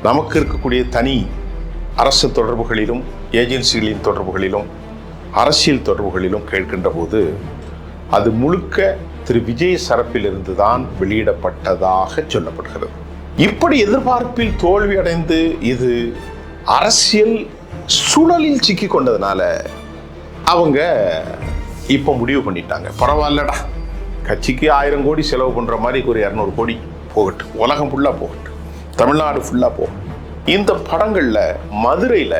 நமக்கு இருக்கக்கூடிய தனி அரசு தொடர்புகளிலும் ஏஜென்சிகளின் தொடர்புகளிலும் அரசியல் தொடர்புகளிலும் கேட்கின்ற போது அது முழுக்க திரு விஜய் சரப்பிலிருந்து தான் வெளியிடப்பட்டதாக சொல்லப்படுகிறது. இப்படி எதிர்பார்ப்பில் தோல்வி அடைந்து இது அரசியல் சூழலில் சிக்கி கொண்டதுனால அவங்க இப்போ முடிவு பண்ணிட்டாங்க, பரவாயில்லடா, கட்சிக்கு 1000 கோடி செலவு பண்ணுற மாதிரி ஒரு 200 கோடி போகட்டும், உலகம் ஃபுல்லாக போகட்டும், தமிழ்நாடு ஃபுல்லாக போகட்டும். இந்த படங்களில் மதுரையில்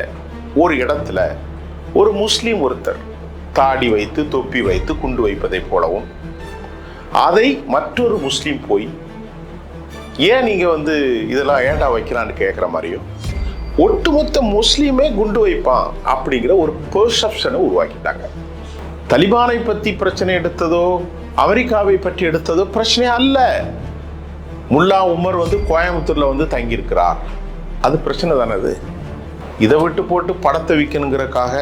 ஒரு இடத்துல ஒரு முஸ்லீம் ஒருத்தர் தாடி வைத்து தொப்பி வைத்து குண்டு வைப்பதை போலவும், அதை மற்றொரு முஸ்லீம் போய் ஏன் நீங்கள் இதெல்லாம் ஏண்டா வைக்கிறான்னு கேட்குற மாதிரியும், ஒட்டுமொத்த முஸ்லீமே குண்டு வைப்பான் அப்படிங்கிற ஒரு பெர்செப்ஷனை உருவாக்கிட்டாங்க. தலிபானை பற்றி பிரச்சனை எடுத்ததோ அமெரிக்காவை பற்றி எடுத்ததோ பிரச்சனை அல்ல. முல்லா உமர் கோயம்புத்தூர்ல தங்கியிருக்கிறார், அது பிரச்சனை தானே. அது இதை விட்டு போட்டு படத்தை விற்கணுங்கிறக்காக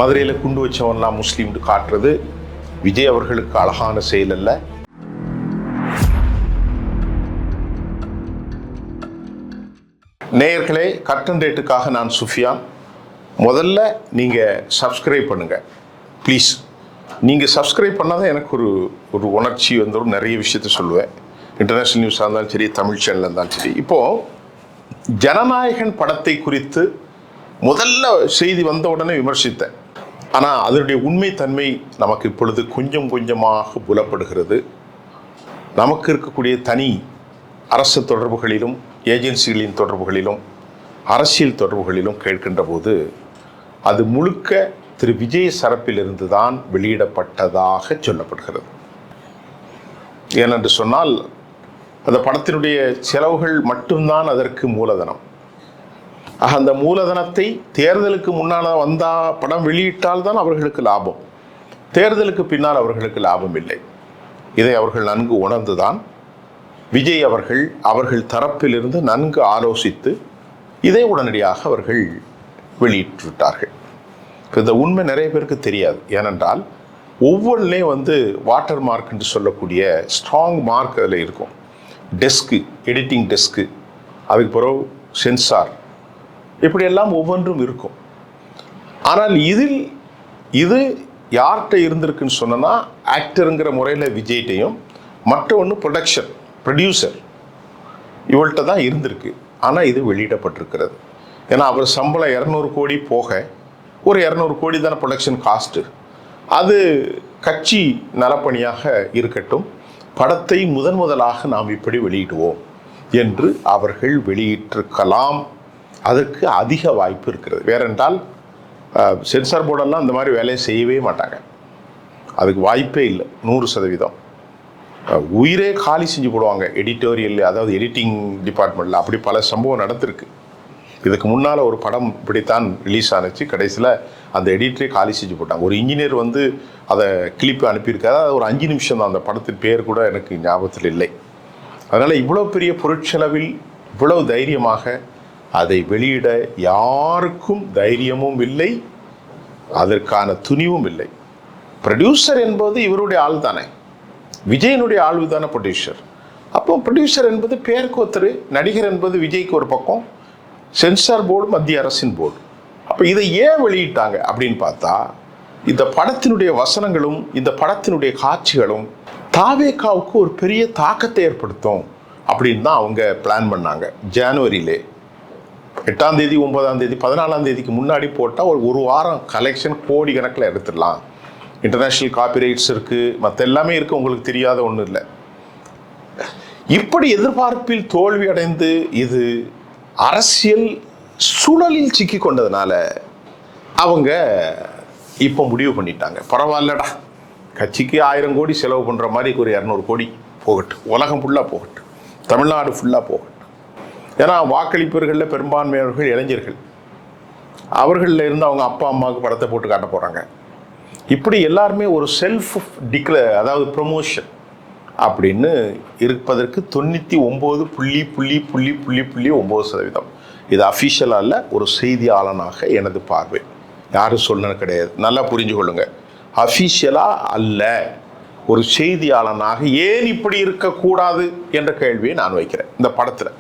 மதுரையில் குண்டு வச்சவன்லாம் முஸ்லீம் காட்டுறது விஜய் அவர்களுக்கு அழகான செயல் அல்ல. நேயர்களே, கர்டன் ரேட்டுக்காக நான் சுஃபியான். முதல்ல நீங்கள் சப்ஸ்கிரைப் பண்ணுங்கள் ப்ளீஸ். நீங்கள் சப்ஸ்கிரைப் பண்ணால் தான் எனக்கு ஒரு உணர்ச்சி வந்துடும், நிறைய விஷயத்த சொல்லுவேன். இன்டர்நேஷ்னல் நியூஸாக இருந்தாலும் சரி, தமிழ் சேனலாக இருந்தாலும் சரி. இப்போது ஜனநாயகன் படத்தை குறித்து முதல்ல செய்தி வந்த உடனே விமர்சித்தேன். ஆனால் அதனுடைய உண்மைத்தன்மை நமக்கு இப்பொழுது கொஞ்சம் கொஞ்சமாக புலப்படுகிறது. நமக்கு இருக்கக்கூடிய தனி அரசு தொடர்புகளிலும் ஏஜென்சிகளின் தொடர்புகளிலும் அரசியல் தொடர்புகளிலும் கேட்கின்ற போது அது முழுக்க திரு விஜய் சரப்பிலிருந்து தான் வெளியிடப்பட்டதாக சொல்லப்படுகிறது. ஏனென்று சொன்னால் அந்த படத்தினுடைய செலவுகள் மட்டும்தான் அதற்கு மூலதனம். அந்த மூலதனத்தை தேர்தலுக்கு முன்னால் படம் வெளியிட்டால் தான் அவர்களுக்கு லாபம், தேர்தலுக்கு பின்னால் அவர்களுக்கு லாபம் இல்லை. இதை அவர்கள் நன்கு உணர்ந்துதான் விஜய் அவர்கள் தரப்பிலிருந்து நன்கு ஆலோசித்து இதை உடனடியாக அவர்கள் வெளியிட்டுவிட்டார்கள். இந்த உண்மை நிறைய பேருக்கு தெரியாது. ஏனென்றால் ஒவ்வொன்றிலையும் வாட்டர் மார்க் என்று சொல்லக்கூடிய ஸ்ட்ராங் மார்க் அதில் இருக்கும். டெஸ்க்கு, எடிட்டிங் டெஸ்க்கு, அதுக்கு பிறகு சென்சார், இப்படியெல்லாம் ஒவ்வொன்றும் இருக்கும். ஆனால் இது யார்கிட்ட இருந்திருக்குன்னு சொன்னால் ஆக்டருங்கிற முறையில் விஜய்கிட்டையும், மற்ற ஒன்று ப்ரொடியூசர் இவள்கிட்ட தான் இருந்திருக்கு. ஆனால் இது வெளியிடப்பட்டிருக்கிறது. ஏன்னா அவர் சம்பளம் 200 கோடி போக ஒரு 200 கோடி தானே ப்ரொடக்ஷன் காஸ்ட்டு. அது கட்சி நலப்பணியாக இருக்கட்டும், படத்தை முதலாக நாம் இப்படி வெளியிடுவோம் என்று அவர்கள் வெளியிட்டிருக்கலாம். அதற்கு அதிக வாய்ப்பு இருக்கிறது. வேறென்றால் சென்சார் போர்டெல்லாம் இந்த மாதிரி வேலையை செய்யவே மாட்டாங்க, அதுக்கு வாய்ப்பே இல்லை. 100% உயிரே காலி செஞ்சு போடுவாங்க எடிட்டோரியல், அதாவது எடிட்டிங் டிபார்ட்மெண்ட்டில். அப்படி பல சம்பவம் நடந்திருக்கு. இதுக்கு முன்னால் ஒரு படம் இப்படித்தான் ரிலீஸ் ஆனிச்சு, கடைசியில் அந்த எடிட்டரே காலி செஞ்சு போட்டாங்க. ஒரு இன்ஜினியர் அதை கிளிப்பு அனுப்பியிருக்காரு. அது ஒரு 5 நிமிஷம் தான், அந்த படத்தின் பேர் கூட எனக்கு ஞாபகத்தில் இல்லை. அதனால் இவ்வளோ பெரிய பொருட்செலவில் இவ்வளவு தைரியமாக அதை வெளியிட யாருக்கும் தைரியமும் இல்லை, அதற்கான துணிவும் இல்லை. ப்ரொடியூசர் என்பது இவருடைய ஆள் தானே, விஜயனுடைய ஆள்வு தானே ப்ரொடியூசர். அப்போ ப்ரொடியூசர் என்பது பேருக்கு ஒருத்தர், நடிகர் என்பது விஜய்க்கு ஒரு பக்கம், சென்சார் போர்டு மத்திய அரசின் போர்டு. அப்போ இதை ஏன் வெளியிட்டாங்க அப்படின்னு பார்த்தா, இந்த படத்தினுடைய வசனங்களும் இந்த படத்தினுடைய காட்சிகளும் தாவேகாவுக்கு ஒரு பெரிய தாக்கத்தை ஏற்படுத்தும் அப்படின்னு தான் அவங்க பிளான் பண்ணாங்க. ஜனவரியிலே 8ஆம் தேதி 9ஆம் தேதி 14ஆம் தேதிக்கு முன்னாடி போட்டால் ஒரு வாரம் கலெக்ஷன் கோடி கணக்கில் எடுத்துடலாம். இன்டர்நேஷ்னல் காப்பிரைட்ஸ் இருக்குது, மற்ற எல்லாமே இருக்குது, உங்களுக்கு தெரியாத ஒன்றும் இல்லை. இப்படி எதிர்பார்ப்பில் தோல்வி அடைந்து இது அரசியல் சூழலில் சிக்கி கொண்டதுனால அவங்க இப்போ முடிவு பண்ணிட்டாங்க, பரவாயில்லடா, கட்சிக்கு 1000 கோடி செலவு பண்ணுற மாதிரி ஒரு 200 கோடி போகட்டும், உலகம் ஃபுல்லாக போகட்டும், தமிழ்நாடு ஃபுல்லாக போகட்டும். ஏன்னா வாக்களிப்பவர்களில் பெரும்பான்மையவர்கள் இளைஞர்கள், அவர்களில் இருந்து அவங்க அப்பா அம்மாவுக்கு படத்தை போட்டு காட்ட போகிறாங்க. இப்படி எல்லாருமே ஒரு செல்ஃப் அதாவது ப்ரொமோஷன் அப்படின்னு இருப்பதற்கு 99.9%. இது அஃபிஷியலாக இல்லை, ஒரு செய்தியாளனாக எனது பார்வை. யாரும் சொன்னது கிடையாது, நல்லா புரிஞ்சு கொள்ளுங்க. அஃபிஷியலாக அல்ல, ஒரு செய்தியாளனாக ஏன் இப்படி இருக்கக்கூடாது என்ற கேள்வியை நான் வைக்கிறேன் இந்த படத்தில்.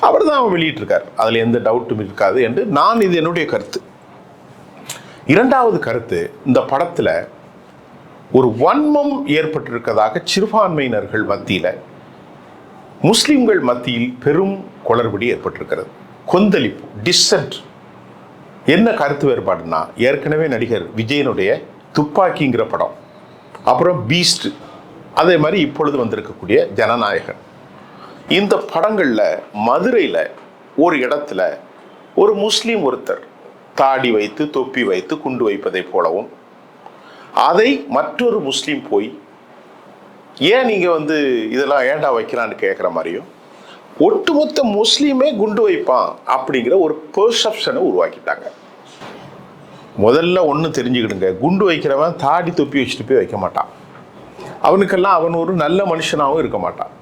அவர் தான் வெளியிட்டிருக்கார், அதில் எந்த டவுட்டும் இருக்காது என்று இது என்னுடைய கருத்து. இரண்டாவது கருத்து, இந்த படத்தில் ஒரு வன்மம் ஏற்பட்டிருக்கதாக சிறுபான்மையினர்கள் மத்தியில், முஸ்லிம்கள் மத்தியில் பெரும் குளறுபடி ஏற்பட்டிருக்கிறது. கொந்தளிப்பு, டிஸ்சென்ட். என்ன கருத்து வேறுபாடுனா, ஏற்கனவே நடிகர் விஜயனுடைய துப்பாக்கிங்கிற படம், அப்புறம் பீஸ்ட், அதே மாதிரி இப்பொழுது வந்திருக்கக்கூடிய ஜனநாயகன். இந்த படங்களில் மதுரையில் ஒரு இடத்துல ஒரு முஸ்லீம் ஒருத்தர் தாடி வைத்து தொப்பி வைத்து குண்டு வைப்பதை போலவும், அதை மற்றொரு முஸ்லீம் போய் ஏன் நீங்கள் இதெல்லாம் ஏண்டா வைக்கிறான்னு கேட்குற மாதிரியும், ஒட்டுமொத்த முஸ்லீமே குண்டு வைப்பான் அப்படிங்கிற ஒரு பெர்செப்ஷனை உருவாக்கிட்டாங்க. முதல்ல ஒன்று தெரிஞ்சுக்கிடுங்க, குண்டு வைக்கிறவன் தாடி தொப்பி வச்சுட்டு போய் வைக்க மாட்டான். அவனுக்கெல்லாம் அவன் ஒரு நல்ல மனுஷனாகவும் இருக்க மாட்டான்.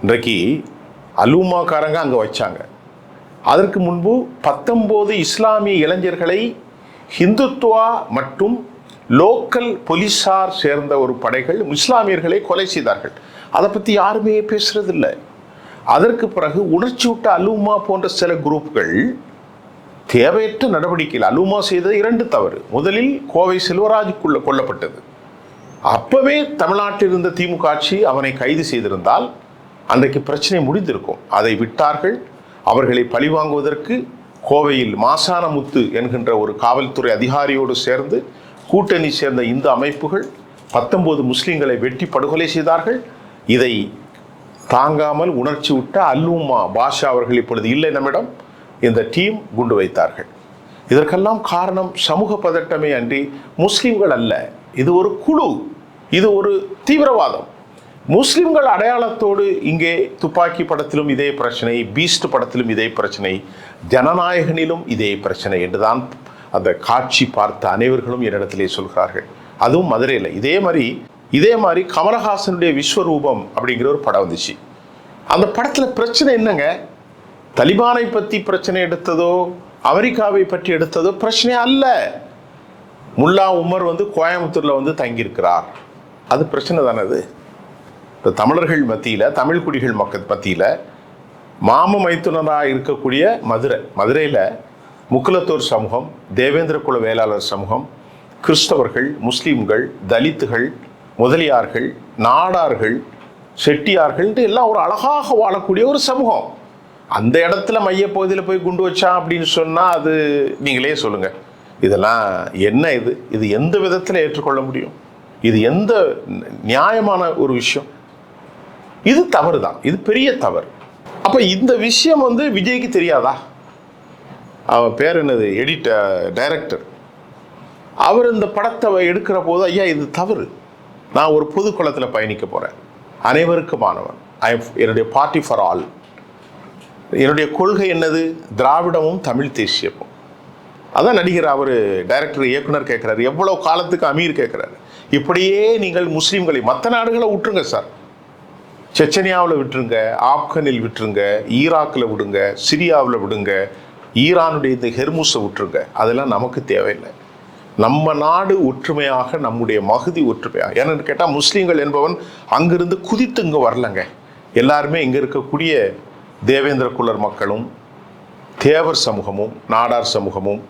இன்றைக்கு அலூமாக்காரங்க அங்கே வச்சாங்க. அதற்கு முன்பு 19 இஸ்லாமிய இளைஞர்களை ஹிந்துத்துவா மற்றும் லோக்கல் போலீஸார் சேர்ந்த ஒரு படைகள் இஸ்லாமியர்களை கொலை செய்தார்கள். அதை பற்றி யாருமே பேசுறதில்லை. அதற்கு பிறகு உணர்ச்சி விட்ட அலூமா போன்ற சில குரூப்கள் தேவையற்ற நடவடிக்கைகள், அலூமா செய்தது 2 தவறு. முதலில் கோவை செல்வராஜ் கொல்லப்பட்டது. அப்பவே தமிழ்நாட்டில் இருந்த திமுக ஆட்சி அவனை கைது செய்திருந்தால் அன்றைக்கு பிரச்சனை முடிந்திருக்கும். அதை விட்டார்கள். அவர்களை பழிவாங்குவதற்கு கோவையில் மாசானமுத்து என்கின்ற ஒரு காவல்துறை அதிகாரியோடு சேர்ந்து கூட்டணி சேர்ந்த இந்த அமைப்புகள் 19 முஸ்லிம்களை வெட்டி படுகொலை செய்தார்கள். இதை தாங்காமல் உணர்ச்சி விட்ட அல்லூமா பாஷா அவர்கள் இப்பொழுது இல்லை நம்மிடம், இந்த டீம் குண்டு வைத்தார்கள். இதற்கெல்லாம் காரணம் சமூக பதட்டமே அன்றி முஸ்லிம்கள் அல்ல. இது ஒரு குழு, இது ஒரு தீவிரவாதம். முஸ்லிம்கள் அடையாளத்தோடு இங்கே துப்பாக்கி படத்திலும் இதே பிரச்சனை, பீஸ்ட் படத்திலும் இதே பிரச்சனை, ஜனநாயகனிலும் இதே பிரச்சனை என்றுதான் அந்த காட்சி பார்த்த அனைவர்களும் என்னிடத்திலே சொல்கிறார்கள். அதுவும் மதுரையில் இதே மாதிரி கமலஹாசனுடைய விஸ்வரூபம் அப்படிங்கிற ஒரு படம் வந்துச்சு. அந்த படத்தில் பிரச்சனை என்னங்க, தலிபானை பற்றி பிரச்சனை எடுத்ததோ அமெரிக்காவை பற்றி எடுத்ததோ பிரச்சனை அல்ல. முல்லா உமர் கோயம்புத்தூரில் தங்கியிருக்கிறார், அது பிரச்சனை தானே. அது இந்த தமிழர்கள் மத்தியில், தமிழ் குடிகள் மக்கள் மத்தியில் மாம மைத்துனராக இருக்கக்கூடிய மதுரையில் முக்குலத்தோர் சமூகம், தேவேந்திர குல வேளாளர் சமூகம், கிறிஸ்தவர்கள், முஸ்லீம்கள், தலித்துகள், முதலியார்கள், நாடார்கள், செட்டியார்கள் எல்லாம் ஒரு அழகாக வாழக்கூடிய ஒரு சமூகம். அந்த இடத்துல மையப்பகுதியில் போய் குண்டு வச்சான் அப்படின்னு சொன்னால் அது நீங்களே சொல்லுங்கள். இதெல்லாம் என்ன? இது எந்த விதத்தில் ஏற்றுக்கொள்ள முடியும்? இது எந்த நியாயமான ஒரு விஷயம்? இது தவறு தான், இது பெரிய தவறு. அப்போ இந்த விஷயம் விஜய்க்கு தெரியாதா? அவன் பேர் என்னது, டைரக்டர், அவர் இந்த படத்தை எடுக்கிற போது ஐயா இது தவறு, நான் ஒரு பொது குளத்தில் பயணிக்க போகிறேன், அனைவருக்குமானவன், என்னுடைய பார்ட்டி ஃபார் ஆல், என்னுடைய கொள்கை என்னது, திராவிடமும் தமிழ் தேசியமும். அதான் நடிகர், அவர் டைரக்டர், இயக்குனர் கேட்குறாரு, எவ்வளோ காலத்துக்கு அமீர் கேட்குறாரு, இப்படியே நீங்கள் முஸ்லீம்களை மற்ற நாடுகளை விட்டுருங்க சார், செச்சனியாவில் விட்டுருங்க, ஆப்கனில் விட்டுருங்க, ஈராக்கில் விடுங்க, சிரியாவில் விடுங்க, ஈரானுடைய இந்த ஹெர்முஸை விட்டுருங்க, அதெல்லாம் நமக்கு தேவையில்லை. நம்ம நாடு ஒற்றுமையாக, நம்முடைய மகுதி ஒற்றுமையாக. ஏன்னு கேட்டால் முஸ்லீம்கள் என்பவன் அங்கிருந்து குதித்து இங்கே வரலங்க. எல்லாருமே இங்கே இருக்கக்கூடிய தேவேந்திர குலர் மக்களும், தேவர் சமூகமும், நாடார் சமூகமும்,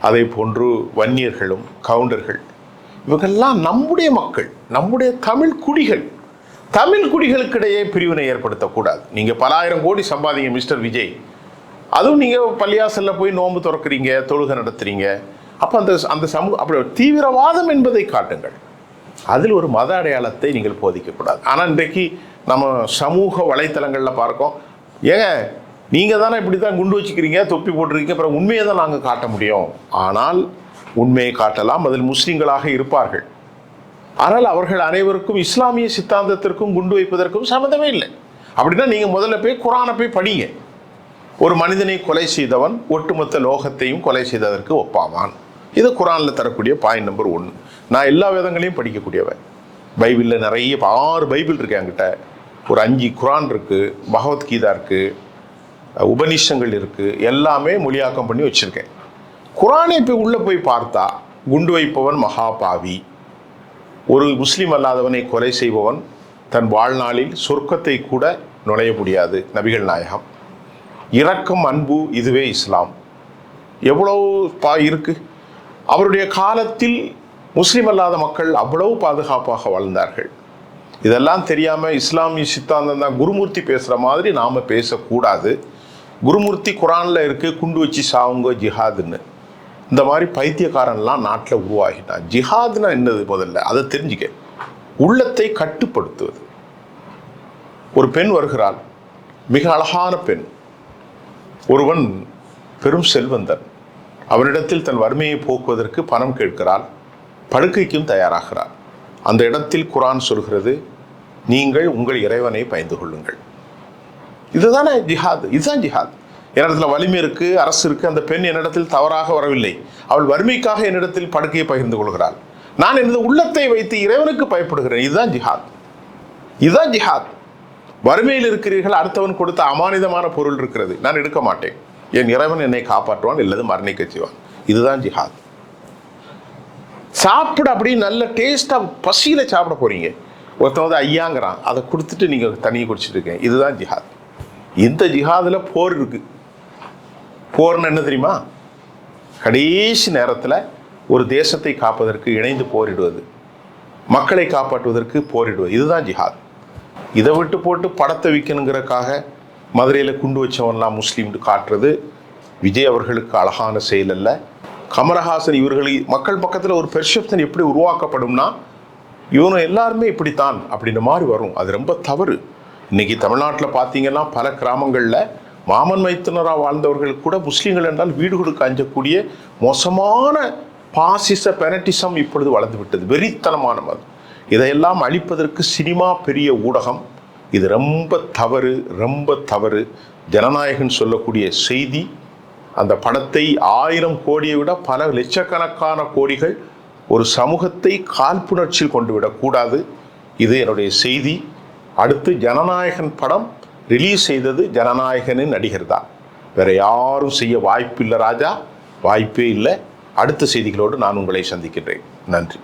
அதே போன்று வன்னியர்களும், கவுண்டர்கள், இவங்கெல்லாம் நம்முடைய மக்கள், நம்முடைய தமிழ் குடிகள். தமிழ் குடிகளுக்கிடையே பிரிவினை ஏற்படுத்தக்கூடாது. நீங்கள் பல ஆயிரம் கோடி சம்பாதிங்க மிஸ்டர் விஜய், அதுவும் நீங்கள் பள்ளியாசலில் போய் நோன்பு திறக்கிறீங்க, தொழுகை நடத்துறீங்க, அப்போ அந்த சமூக அப்படி தீவிரவாதம் என்பதை காட்டுங்கள். அதில் ஒரு மத அடையாளத்தை நீங்கள் போதிக்கக்கூடாது. ஆனால் இன்றைக்கு நம்ம சமூக வலைத்தளங்களில் பார்க்கோம், ஏங்க நீங்கள் தானே இப்படி தான் குண்டு வச்சுக்கிறீங்க, தொப்பி போட்டிருக்கீங்க, அப்புறம் உண்மையை தான் நாங்கள் காட்ட முடியும். ஆனால் உண்மையை காட்டலாம், அதில் முஸ்லீம்களாக இருப்பார்கள். ஆனால் அவர்கள் அனைவருக்கும் இஸ்லாமிய சித்தாந்தத்திற்கும் குண்டு வைப்பதற்கும் சம்மந்தமே இல்லை. அப்படின்னா நீங்கள் முதல்ல போய் குரானை போய் படிங்க. ஒரு மனிதனை கொலை செய்தவன் ஒட்டுமொத்த லோகத்தையும் கொலை செய்ததற்கு ஒப்பாவான். இது குரானில் தரக்கூடிய பாயிண்ட் நம்பர் 1. நான் எல்லா வேதங்களையும் படிக்கக்கூடியவன். பைபிளில் நிறைய 6 பைபிள் இருக்கு என்கிட்ட, ஒரு 5 குரான் இருக்குது, பகவத்கீதா இருக்குது, உபநிஷங்கள் இருக்குது, எல்லாமே மொழியாக்கம் பண்ணி வச்சுருக்கேன். குரானை போய் உள்ளே போய் பார்த்தா குண்டு வைப்பவன் மகாபாவி, ஒரு முஸ்லீம் அல்லாதவனை கொலை செய்பவன் தன் வாழ்நாளில் சொர்க்கத்தை கூட நுழைய முடியாது, நபிகள் நாயகம். இரக்கம், அன்பு, இதுவே இஸ்லாம். எவ்வளவு இருக்கு. அவருடைய காலத்தில் முஸ்லிம் அல்லாத மக்கள் அவ்வளவு பாதுகாப்பாக வாழ்ந்தார்கள். இதெல்லாம் தெரியாம இஸ்லாமிய சித்தாந்தம் தான் குருமூர்த்தி பேசுற மாதிரி நாம பேசக்கூடாது. குருமூர்த்தி குரான்ல இருக்கு, குண்டு வச்சு சாவுங்க ஜிஹாதுன்னு. இந்த மாதிரி பைத்தியக்காரன்லாம் நாட்டில் உருவாகிட்டான். ஜிஹாதுன்னா என்னது? முதல்ல அதை தெரிஞ்சுக்க. உள்ளத்தை கட்டுப்படுத்துவது. ஒரு பெண் வருகிறாள், மிக அழகான பெண். ஒருவன் பெரும் செல்வந்தன், அவனிடத்தில் தன் வறுமையை போக்குவதற்கு பணம் கேட்கிறாள், படுக்கைக்கும் தயாராகிறாள். அந்த இடத்தில் குரான் சொல்கிறது, நீங்கள் உங்கள் இறைவனை பயந்து கொள்ளுங்கள். இதுதானே ஜிஹாத். இதுதான் ஜிஹாத். என்னிடத்தில் வலிமை இருக்கு, அரசு இருக்கு, அந்த பெண் என்னிடத்தில் தவறாக வரவில்லை, அவள் வறுமைக்காக என்னிடத்தில் படுக்கையை பகிர்ந்து கொள்கிறாள், நான் எனது உள்ளத்தை வைத்து இறைவனுக்கு பயப்படுகிறேன். இதுதான் ஜிஹாத். இதுதான் ஜிஹாத். வறுமையில் இருக்கிறீர்கள், அடுத்தவன் கொடுத்த அமானிதமான பொருள் இருக்கிறது, நான் எடுக்க மாட்டேன், என் இறைவன் என்னை காப்பாற்றுவான், இல்லது மரணிக்க செய்வான். இதுதான் ஜிஹாத். சாப்பிட அப்படி நல்ல டேஸ்டா பசியில சாப்பிட போறீங்க, ஒருத்தன் வந்து ஐயாங்கிறான், அதை கொடுத்துட்டு நீங்க தண்ணியை குடிச்சிட்டு இருக்கேன். இதுதான் ஜிஹாத். இந்த ஜிஹாதுல போர் இருக்கு. போர்னு என்ன தெரியுமா? கடைசி நேரத்தில் ஒரு தேசத்தை காப்பதற்கு இணைந்து போரிடுவது, மக்களை காப்பாற்றுவதற்கு போரிடுவது. இதுதான் ஜிஹாத். இதை விட்டு போட்டு படத்தை விற்கணுங்கிறக்காக மதுரையில் குண்டு வச்சவன்லாம் முஸ்லீம் காட்டுறது விஜய் அவர்களுக்கு அழகான செயல் அல்ல. கமலஹாசன் இவர்களுக்கு மக்கள் பக்கத்தில் ஒரு பெர்செப்ஷன் எப்படி உருவாக்கப்படும்னா, இவனும் எல்லாருமே இப்படித்தான் அப்படின்ற மாதிரி வரும். அது ரொம்ப தவறு. இன்னைக்கு தமிழ்நாட்டில் பார்த்தீங்கன்னா பல கிராமங்களில் மாமன் மைத்துனராக வாழ்ந்தவர்கள் கூட முஸ்லீம்கள் என்றால் வீடு கொடுக்க அஞ்சக்கூடிய மோசமான பாசிச பெனட்டிசம் இப்பொழுது வளர்ந்து விட்டது. வெறித்தனமான மதம். இதையெல்லாம் அழிப்பதற்கு சினிமா பெரிய ஊடகம். இது ரொம்ப தவறு, ரொம்ப தவறு. ஜனநாயகன் சொல்லக்கூடிய செய்தி, அந்த படத்தை 1000 கோடியை விட பல லட்சக்கணக்கான கோடிகள் ஒரு சமூகத்தை காழ்ப்புணர்ச்சியில் கொண்டு விடக்கூடாது. இது என்னுடைய செய்தி. அடுத்து ஜனநாயகன் படம் ரிலீஸ் செய்தது ஜனநாயகனின் நடிகர் தான், வேற யாரும் செய்ய வாய்ப்பு இல்லை ராஜா, வாய்ப்பே இல்லை. அடுத்த செய்திகளோடு நான் உங்களை சந்திக்கின்றேன். நன்றி.